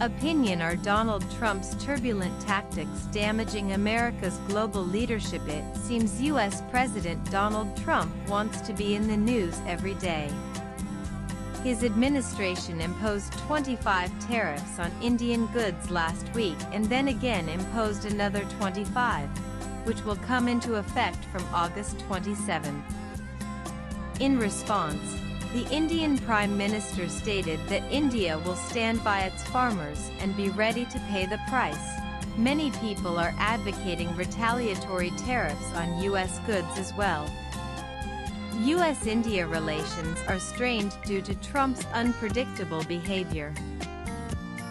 opinion are Donald Trump's turbulent tactics damaging America's global leadership. It seems U.S. President Donald Trump wants to be in the news every day. His administration imposed 25 tariffs on Indian goods last week and then again imposed another 25, which will come into effect from August 27. In response, the Indian Prime Minister stated that India will stand by its farmers and be ready to pay the price. Many people are advocating retaliatory tariffs on U.S. goods as well. U.S.-India relations are strained due to Trump's unpredictable behavior.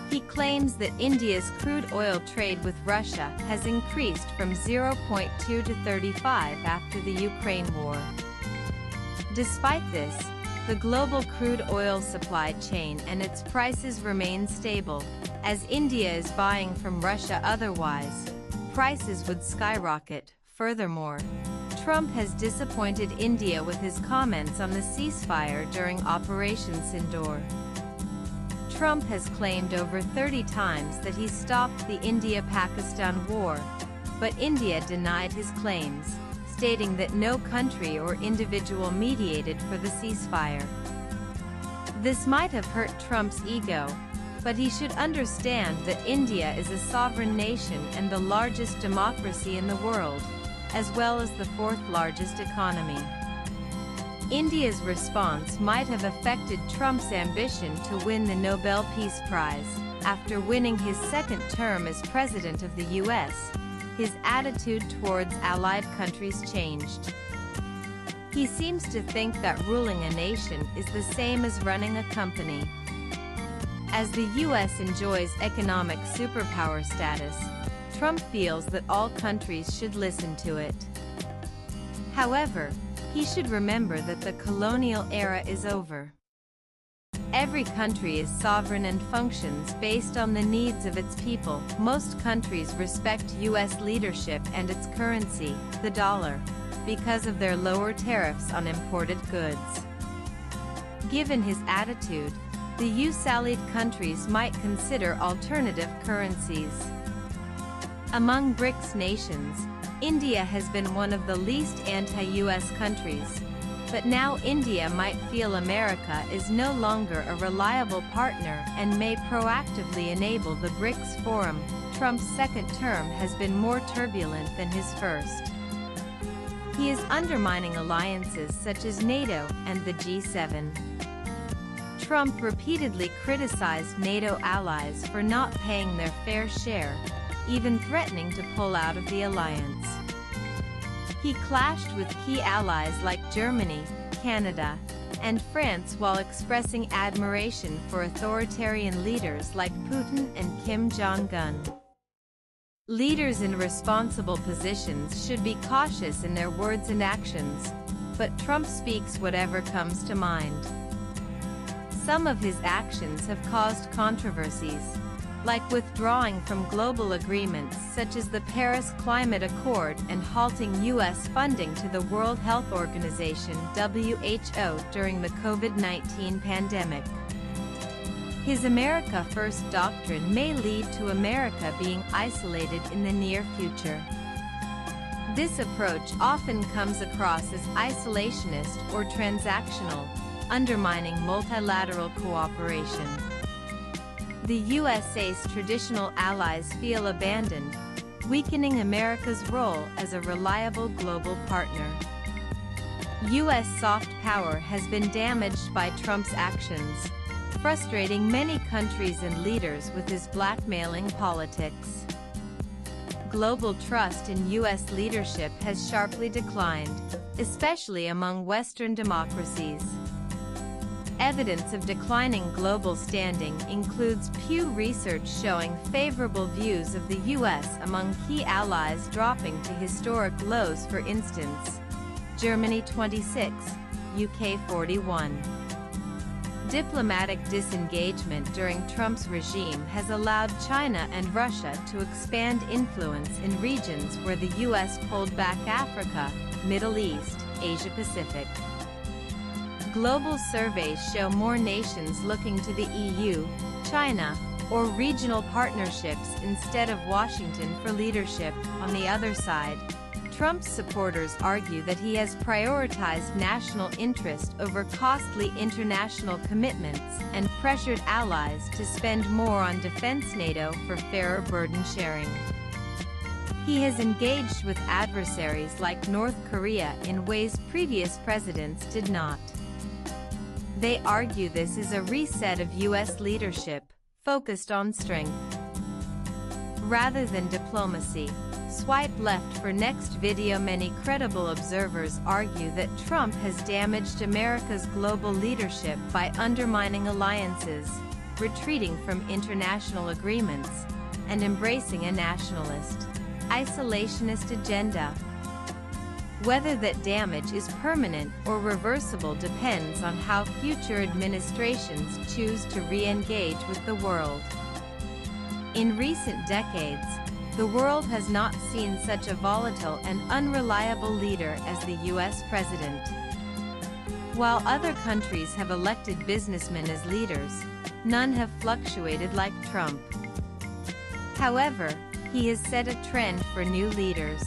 He claims that India's crude oil trade with Russia has increased from 0.2 to 35 after the Ukraine war. Despite this, the global crude oil supply chain and its prices remain stable. As India is buying from Russia, otherwise, prices would skyrocket. Furthermore, Trump has disappointed India with his comments on the ceasefire during Operation Sindoor. Trump has claimed over 30 times that he stopped the India-Pakistan war, but India denied his claims, stating that no country or individual mediated for the ceasefire. This might have hurt Trump's ego, but he should understand that India is a sovereign nation and the largest democracy in the world, as well as the fourth largest economy. India's response might have affected Trump's ambition to win the Nobel Peace Prize. After winning his second term as president of the U.S., his attitude towards allied countries changed. He seems to think that ruling a nation is the same as running a company. As the U.S. enjoys economic superpower status, Trump feels that all countries should listen to it. However, he should remember that the colonial era is over. Every country is sovereign and functions based on the needs of its people. Most countries respect U.S. leadership and its currency, the dollar, because of their lower tariffs on imported goods. Given his attitude, the U.S.-allied countries might consider alternative currencies. Among BRICS nations, India has been one of the least anti-U.S. countries. But now India might feel America is no longer a reliable partner and may proactively enable the BRICS forum. Trump's second term has been more turbulent than his first. He is undermining alliances such as NATO and the G7. Trump repeatedly criticized NATO allies for not paying their fair share, even threatening to pull out of the alliance. He clashed with key allies like Germany, Canada, and France while expressing admiration for authoritarian leaders like Putin and Kim Jong-un. Leaders in responsible positions should be cautious in their words and actions, but Trump speaks whatever comes to mind. Some of his actions have caused controversies, like withdrawing from global agreements such as the Paris Climate Accord and halting U.S. funding to the World Health Organization (WHO) during the COVID-19 pandemic. His America First doctrine may lead to America being isolated in the near future. This approach often comes across as isolationist or transactional, undermining multilateral cooperation. The USA's traditional allies feel abandoned, weakening America's role as a reliable global partner. U.S. soft power has been damaged by Trump's actions, frustrating many countries and leaders with his blackmailing politics. Global trust in U.S. leadership has sharply declined, especially among Western democracies. Evidence of declining global standing includes Pew Research showing favorable views of the U.S. among key allies dropping to historic lows. For instance, Germany 26, UK 41. Diplomatic disengagement during Trump's regime has allowed China and Russia to expand influence in regions where the U.S. pulled back: Africa, Middle East, Asia-Pacific. Global surveys show more nations looking to the EU, China, or regional partnerships instead of Washington for leadership. On the other side, Trump's supporters argue that he has prioritized national interest over costly international commitments and pressured allies to spend more on defense NATO for fairer burden sharing. He has engaged with adversaries like North Korea in ways previous presidents did not. They argue this is a reset of U.S. leadership, focused on strength rather than diplomacy. Swipe left for next video. Many credible observers argue that Trump has damaged America's global leadership by undermining alliances, retreating from international agreements, and embracing a nationalist, isolationist agenda. Whether that damage is permanent or reversible depends on how future administrations choose to re-engage with the world. In recent decades, the world has not seen such a volatile and unreliable leader as the U.S. president. While other countries have elected businessmen as leaders, none have fluctuated like Trump. However, he has set a trend for new leaders.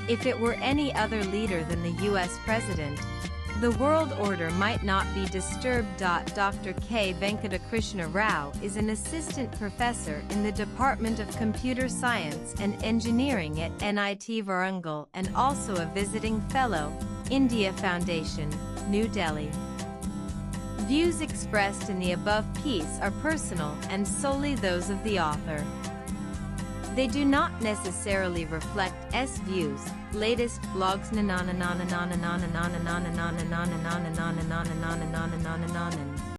If it were any other leader than the U.S. president, the world order might not be disturbed. Dr. K. Venkatakrishna Rao is an assistant professor in the Department of Computer Science and Engineering at NIT Warangal and also a visiting fellow, India Foundation, New Delhi. Views expressed in the above piece are personal and solely those of the author. They do not necessarily reflect S views. Latest blogs.